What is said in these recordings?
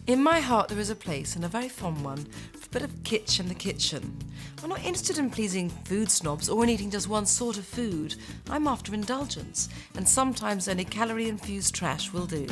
In my heart there is a place, and a very fond one, for a bit of kitsch in the kitchen. I'm not interested in pleasing food snobs or in eating just one sort of food. I'm after indulgence, and sometimes only calorie-infused trash will do.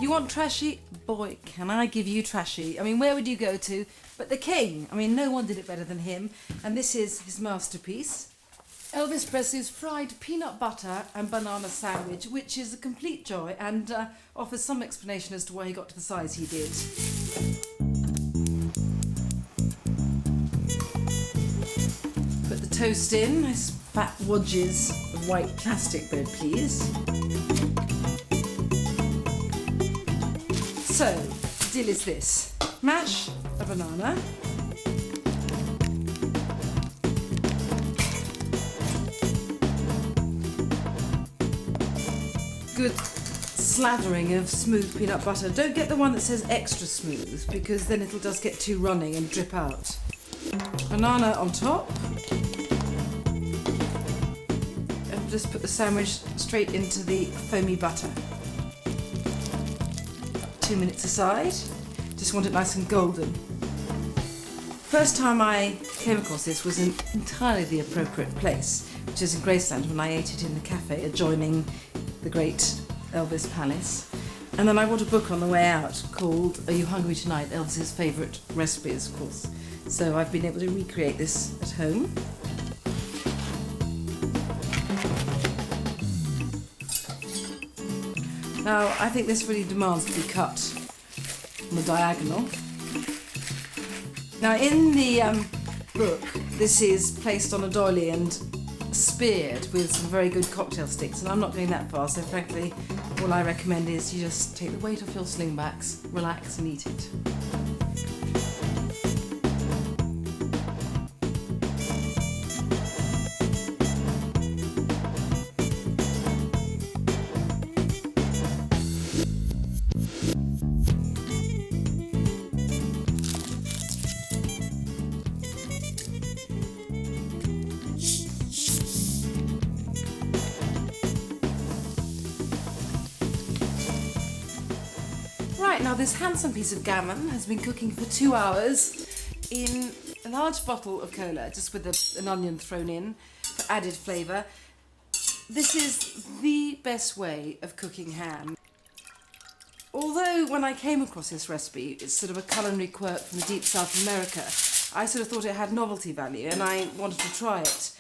You want trashy? Boy, can I give you trashy. I mean, where would you go to? But the king. I mean, no one did it better than him. And this is his masterpiece. Elvis Presley's fried peanut butter and banana sandwich, which is a complete joy and offers some explanation as to why he got to the size he did. Put the toast in, nice fat wedges of white plastic bread, please. So, the deal is this. Mash a banana. Good slathering of smooth peanut butter. Don't get the one that says extra smooth, because then it'll just get too runny and drip out. Banana on top. And just put the sandwich straight into the foamy butter. 2 minutes aside. Just want it nice and golden. First time I came across this was in entirely the appropriate place, which is in Graceland, when I ate it in the cafe adjoining the great Elvis Palace. And then I bought a book on the way out called Are You Hungry Tonight? Elvis's favourite recipes, of course. So I've been able to recreate this at home. Now, I think this really demands to be cut on the diagonal. Now, in the book, this is placed on a doily and speared with some very good cocktail sticks, and I'm not going that far, so frankly, all I recommend is you just take the weight off your slingbacks, relax and eat it. Right, now this handsome piece of gammon has been cooking for 2 hours in a large bottle of cola, just with an onion thrown in for added flavour. This is the best way of cooking ham. Although when I came across this recipe, it's sort of a culinary quirk from the deep South America, I sort of thought it had novelty value and I wanted to try it.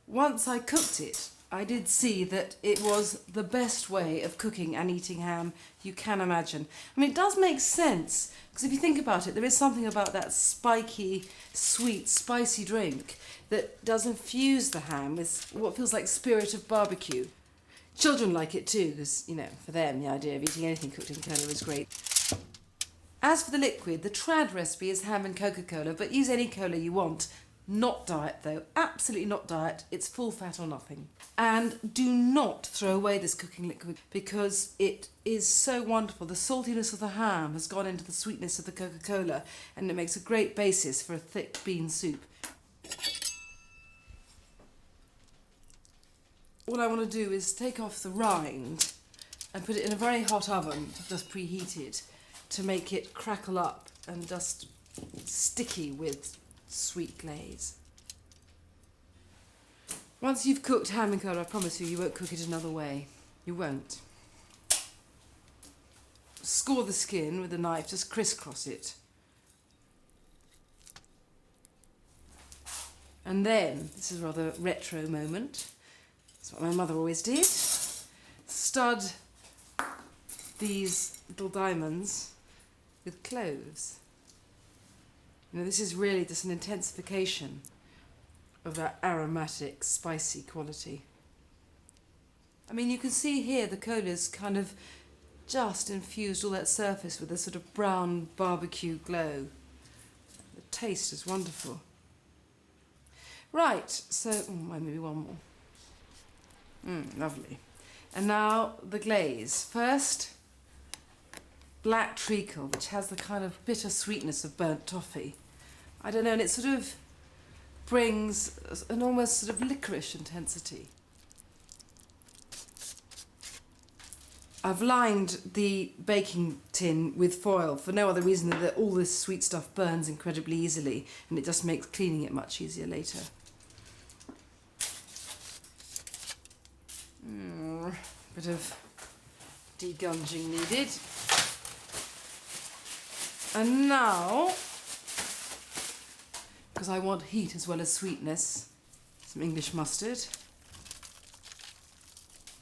Once I cooked it, I did see that it was the best way of cooking and eating ham you can imagine. I mean, it does make sense, because if you think about it, there is something about that spiky, sweet, spicy drink that does infuse the ham with what feels like spirit of barbecue. Children like it too, because, you know, for them the idea of eating anything cooked in cola is great. As for the liquid, the trad recipe is ham and Coca-Cola, but use any cola you want. Not diet though, absolutely not diet, it's full fat or nothing. And do not throw away this cooking liquid because it is so wonderful. The saltiness of the ham has gone into the sweetness of the Coca-Cola and it makes a great basis for a thick bean soup. All I want to do is take off the rind and put it in a very hot oven, just preheated, to make it crackle up and just sticky with sweet glaze. Once you've cooked ham and cola, I promise you, you won't cook it another way. You won't. Score the skin with a knife, just crisscross it. And then, this is a rather retro moment, that's what my mother always did, stud these little diamonds with cloves. You know, this is really just an intensification of that aromatic, spicy quality. I mean, you can see here the cola's kind of just infused all that surface with a sort of brown barbecue glow. The taste is wonderful. Right, so maybe one more. Lovely. And now the glaze. First, black treacle, which has the kind of bitter sweetness of burnt toffee. I don't know, and it sort of brings an almost sort of licorice intensity. I've lined the baking tin with foil for no other reason than that all this sweet stuff burns incredibly easily, and it just makes cleaning it much easier later. Bit of degunging needed. And now, because I want heat as well as sweetness, some English mustard.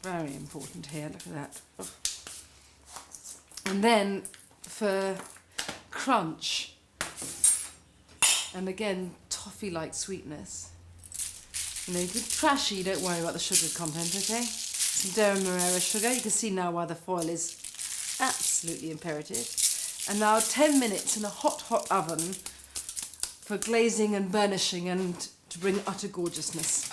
Very important here, look at that. Oh. And then for crunch, and again, toffee-like sweetness. You know, you can trashy, don't worry about the sugar content, okay? Some Demerara sugar. You can see now why the foil is absolutely imperative. And now 10 minutes in a hot, hot oven for glazing and burnishing and to bring utter gorgeousness.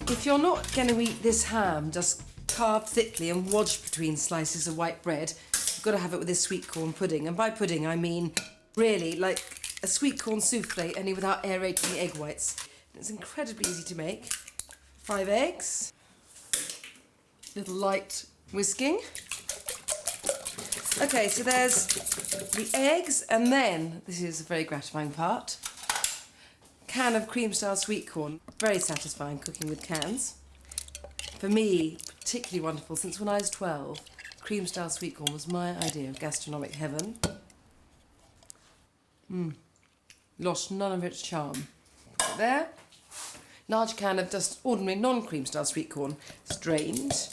If you're not going to eat this ham just carved thickly and wedged between slices of white bread, you've got to have it with this sweet corn pudding. And by pudding, I mean really like a sweet corn souffle, only without aerating the egg whites. It's incredibly easy to make. 5 eggs, little light whisking. Okay, so there's the eggs, and then, this is a very gratifying part, can of cream-style sweet corn. Very satisfying cooking with cans. For me, particularly wonderful, since when I was 12, cream-style sweet corn was my idea of gastronomic heaven. Lost none of its charm. Put it there. Large can of just ordinary non-cream style sweet corn. It's drained.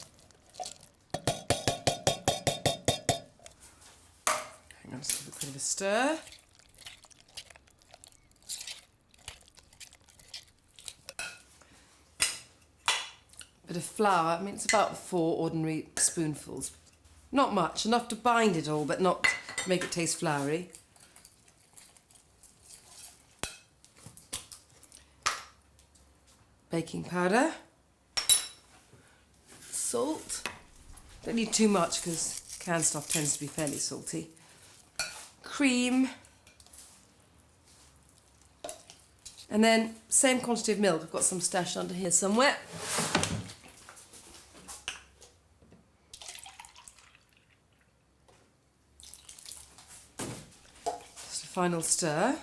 Hang on, just give it a bit of a stir. Bit of flour. I mean, it's about 4 ordinary spoonfuls. Not much, enough to bind it all, but not to make it taste floury. Baking powder, salt, don't need too much because canned stuff tends to be fairly salty, cream, and then same quantity of milk. I've got some stashed under here somewhere. Just a final stir.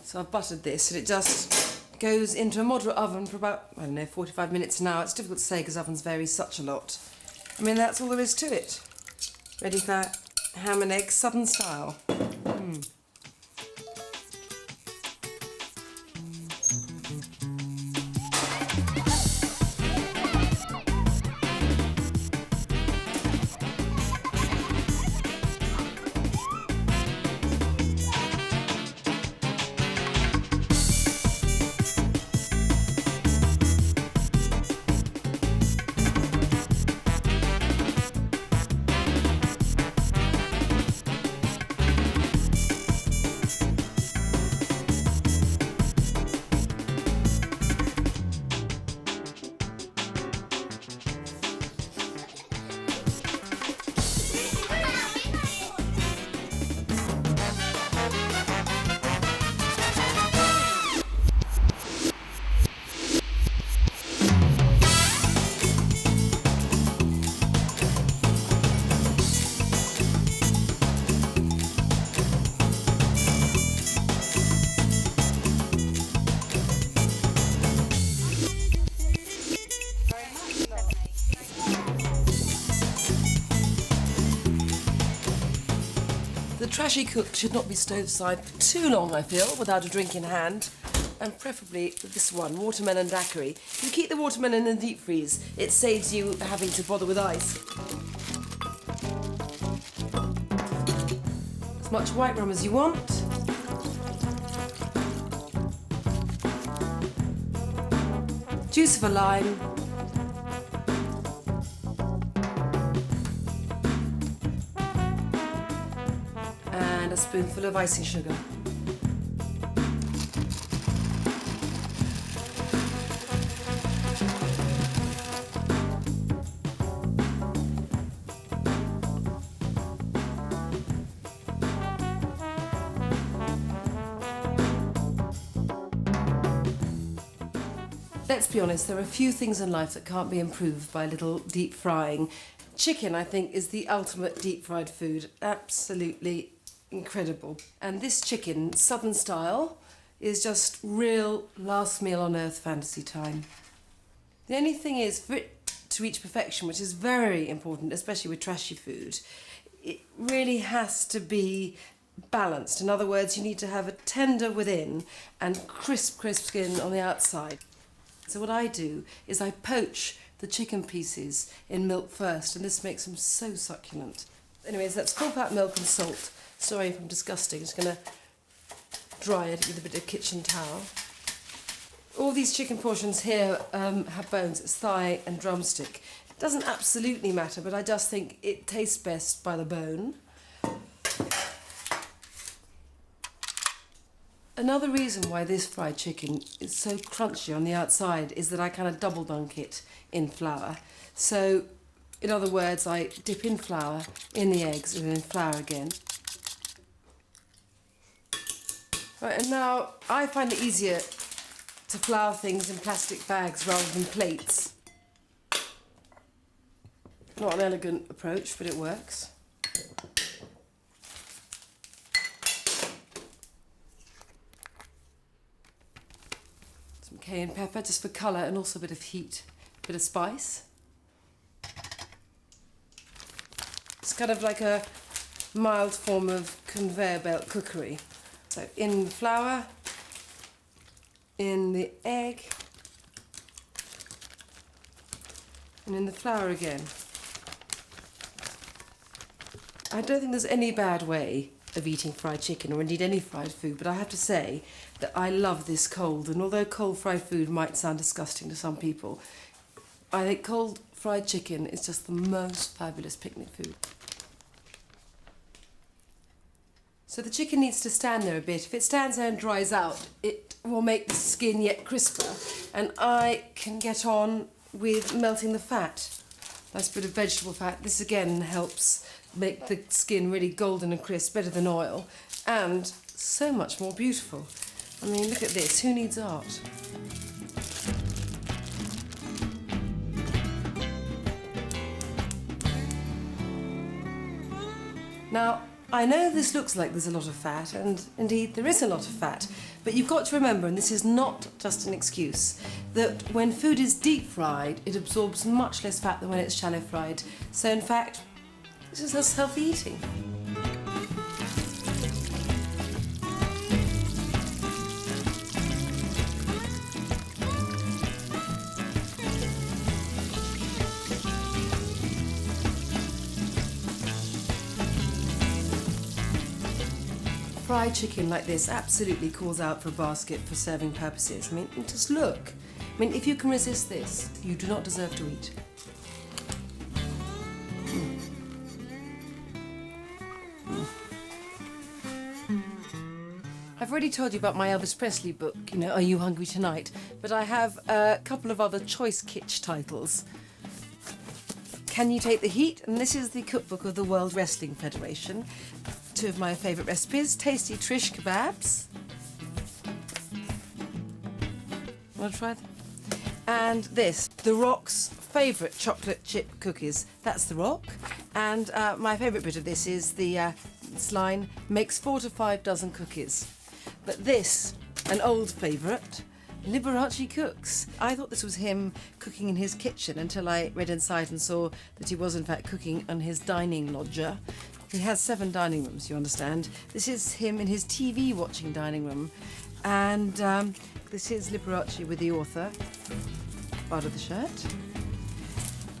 So I've buttered this and it just goes into a moderate oven for about, I don't know, 45 minutes an hour. It's difficult to say because ovens vary such a lot. I mean, that's all there is to it. Ready for ham and eggs, southern style. trashy cooked should not be stowed aside for too long, I feel, without a drink in hand. And preferably this one, watermelon daiquiri. If you keep the watermelon in the deep freeze, it saves you having to bother with ice. As much white rum as you want. Juice of a lime. And a spoonful of icing sugar. Let's be honest, there are a few things in life that can't be improved by a little deep frying. Chicken, I think, is the ultimate deep fried food. Absolutely incredible. And this chicken, southern style, is just real last meal on earth fantasy time. The only thing is, for it to reach perfection, which is very important, especially with trashy food, it really has to be balanced. In other words, you need to have a tender within and crisp skin on the outside. So what I do is I poach the chicken pieces in milk first, and this makes them so succulent. Anyways, let's pulp out milk and salt. Sorry if I'm disgusting, just going to dry it with a bit of kitchen towel. All these chicken portions here have bones. It's thigh and drumstick. It doesn't absolutely matter, but I just think it tastes best by the bone. Another reason why this fried chicken is so crunchy on the outside is that I kind of double dunk it in flour. So, in other words, I dip in flour, in the eggs, and in flour again. Right, and now I find it easier to flour things in plastic bags rather than plates. Not an elegant approach, but it works. Some cayenne pepper just for colour and also a bit of heat, a bit of spice. It's kind of like a mild form of conveyor belt cookery. So in the flour, in the egg, and in the flour again. I don't think there's any bad way of eating fried chicken, or indeed any fried food, but I have to say that I love this cold, and although cold fried food might sound disgusting to some people, I think cold fried chicken is just the most fabulous picnic food. So the chicken needs to stand there a bit. If it stands there and dries out, it will make the skin yet crisper, and I can get on with melting the fat. Nice bit of vegetable fat. This again helps make the skin really golden and crisp, better than oil, and so much more beautiful. I mean, look at this. Who needs art? Now, I know this looks like there's a lot of fat, and indeed there is a lot of fat, but you've got to remember, and this is not just an excuse, that when food is deep fried, it absorbs much less fat than when it's shallow fried. So in fact, this is just healthy eating. Fried chicken like this absolutely calls out for a basket for serving purposes. I mean, just look. I mean, if you can resist this, you do not deserve to eat. I've already told you about my Elvis Presley book, you know, Are You Hungry Tonight? But I have a couple of other choice kitsch titles. Can You Take the Heat? And this is the cookbook of the World Wrestling Federation. Two of my favourite recipes, tasty Trish kebabs. Want to try them? And this, The Rock's favourite chocolate chip cookies. That's The Rock. And my favourite bit of this is this line, makes 4 to 5 dozen cookies. But this, an old favourite, Liberace Cooks. I thought this was him cooking in his kitchen until I read inside and saw that he was in fact cooking on his dining loggia. He has 7 dining rooms, you understand. This is him in his TV watching dining room. And this is Liberace with the author, part of the shirt.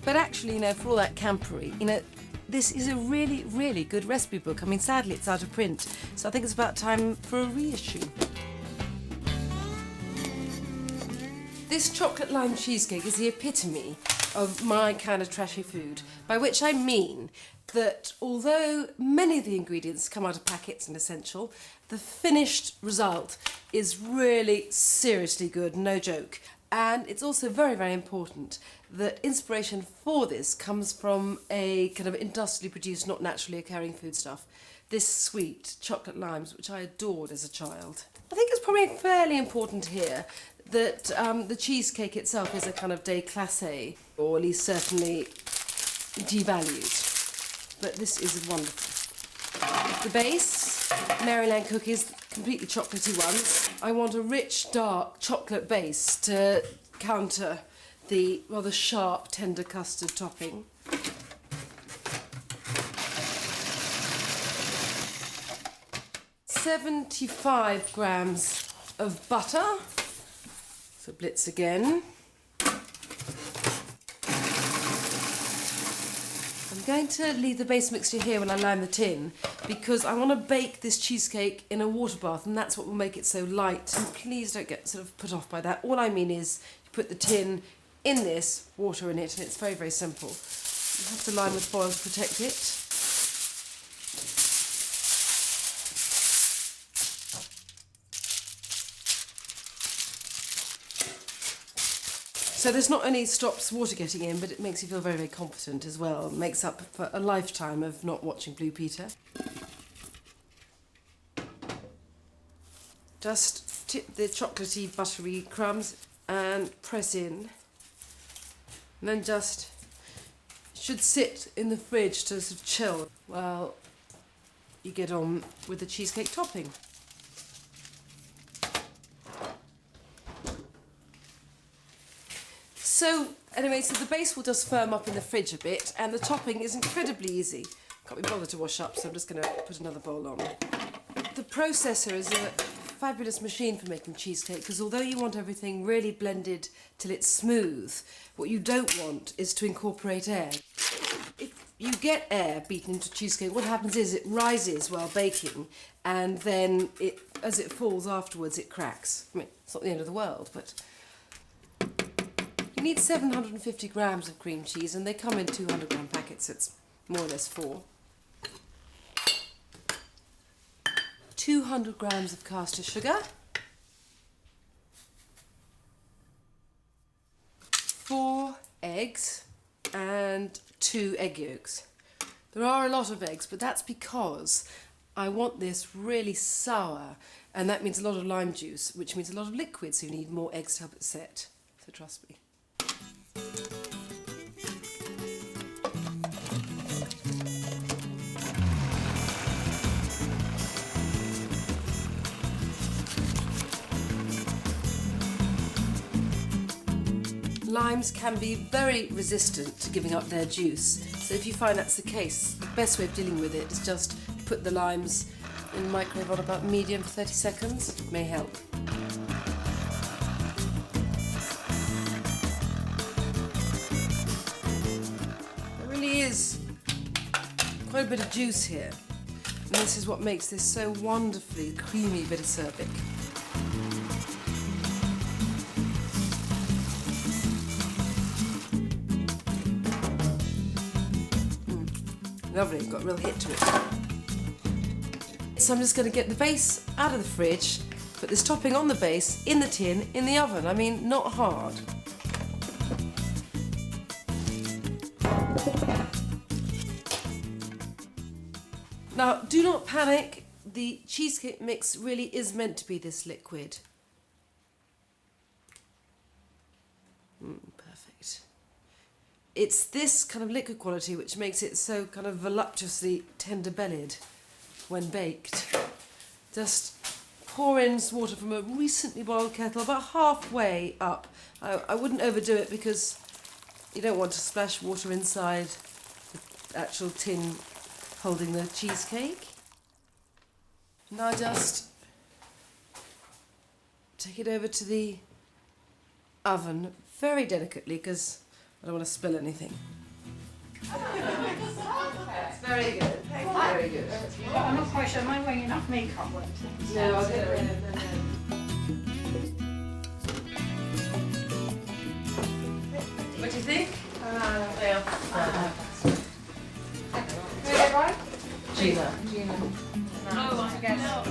But actually, you know, for all that campery, you know, this is a really, really good recipe book. I mean, sadly, it's out of print, so I think it's about time for a reissue. This chocolate lime cheesecake is the epitome of my kind of trashy food, by which I mean that although many of the ingredients come out of packets and essential, the finished result is really seriously good, no joke. And it's also very, very important that inspiration for this comes from a kind of industrially produced, not naturally occurring foodstuff. This sweet chocolate limes, which I adored as a child. I think it's probably fairly important here that the cheesecake itself is a kind of déclassé, or at least certainly devalued. But this is wonderful. The base, Maryland cookies, completely chocolatey ones. I want a rich, dark chocolate base to counter the rather sharp, tender custard topping. "75 grams of butter." So blitz again. I'm going to leave the base mixture here when I lime the tin because I want to bake this cheesecake in a water bath, and that's what will make it so light. And please don't get sort of put off by that. All I mean is you put the tin in this, water in it, and it's very, very simple. You have to line with foil to protect it. So this not only stops water getting in, but it makes you feel very, very competent as well. It makes up for a lifetime of not watching Blue Peter. Just tip the chocolatey, buttery crumbs and press in. And then just should sit in the fridge to sort of chill while you get on with the cheesecake topping. So, anyway, so the base will just firm up in the fridge a bit, and the topping is incredibly easy. Can't be bothered to wash up, so I'm just going to put another bowl on. The processor is a fabulous machine for making cheesecake, because although you want everything really blended till it's smooth, what you don't want is to incorporate air. If you get air beaten into cheesecake, what happens is it rises while baking, and then as it falls afterwards, it cracks. I mean, it's not the end of the world, but... You need 750 grams of cream cheese, and they come in 200 gram packets, so it's more or less 4. 200 grams of caster sugar. 4 eggs and 2 egg yolks. There are a lot of eggs, but that's because I want this really sour, and that means a lot of lime juice, which means a lot of liquid, so you need more eggs to help it set. So trust me. Limes can be very resistant to giving up their juice, so if you find that's the case, the best way of dealing with it is just put the limes in the microwave on about medium for 30 seconds. It may help. There really is quite a bit of juice here, and this is what makes this so wonderfully creamy bit of Cerbic. Lovely, got a real hit to it. So I'm just going to get the base out of the fridge, put this topping on the base, in the tin, in the oven. I mean, not hard. Now, do not panic. The cheesecake mix really is meant to be this liquid. Perfect. It's this kind of liquid quality which makes it so kind of voluptuously tender-bellied when baked. Just pour in some water from a recently boiled kettle, about halfway up. I wouldn't overdo it because you don't want to splash water inside the actual tin holding the cheesecake. Now just take it over to the oven very delicately because I don't want to spill anything. That's very good. Very good. But I'm not quite sure. Am I wearing enough makeup? No, I'll get rid of it. What do you think? Gina. Oh, I guess.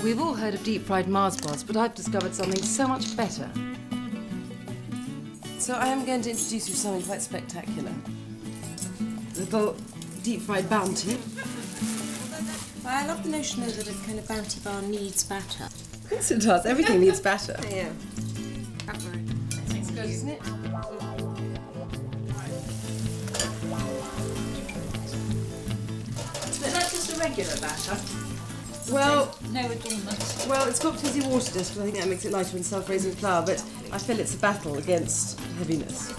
We've all heard of deep-fried Mars bars, but I've discovered something so much better. So I am going to introduce you to something quite spectacular. Little deep-fried bounty. Well, I love the notion, though, that a kind of bounty bar needs batter. Of course it does. Everything needs batter. Yeah. It's good, isn't it? Is that just a regular batter? Well, No adornments. well, it's got fizzy water dust, but I think that makes it lighter than self-raising flour, but I feel it's a battle against heaviness.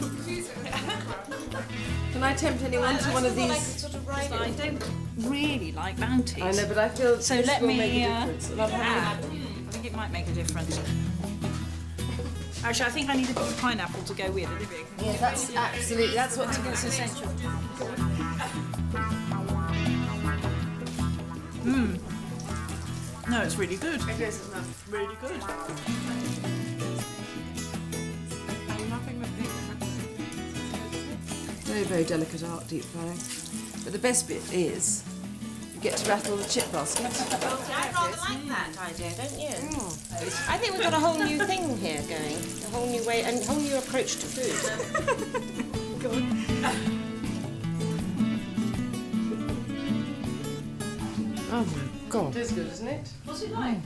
Can I tempt anyone to one of these? I don't really like bounties. I know, but I feel So this let will me make a difference. And I've had I think it might make a difference. Actually, I think I need a bit of pineapple to go with it. yeah, that's absolutely, that's what It's essential. No, it's really good. it is, isn't it? Really good. Very, very delicate art, deep frying. But the best bit is you get to rattle the chip basket. I rather like that idea, don't you? I think we've got a whole new thing here going. A whole new way and a whole new approach to food. Go on. Oh my god. It is good, isn't it? What's it like?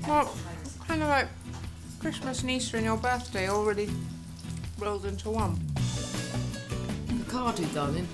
Well, kind of like Christmas and Easter and your birthday already rolled into one. Cardo, darling.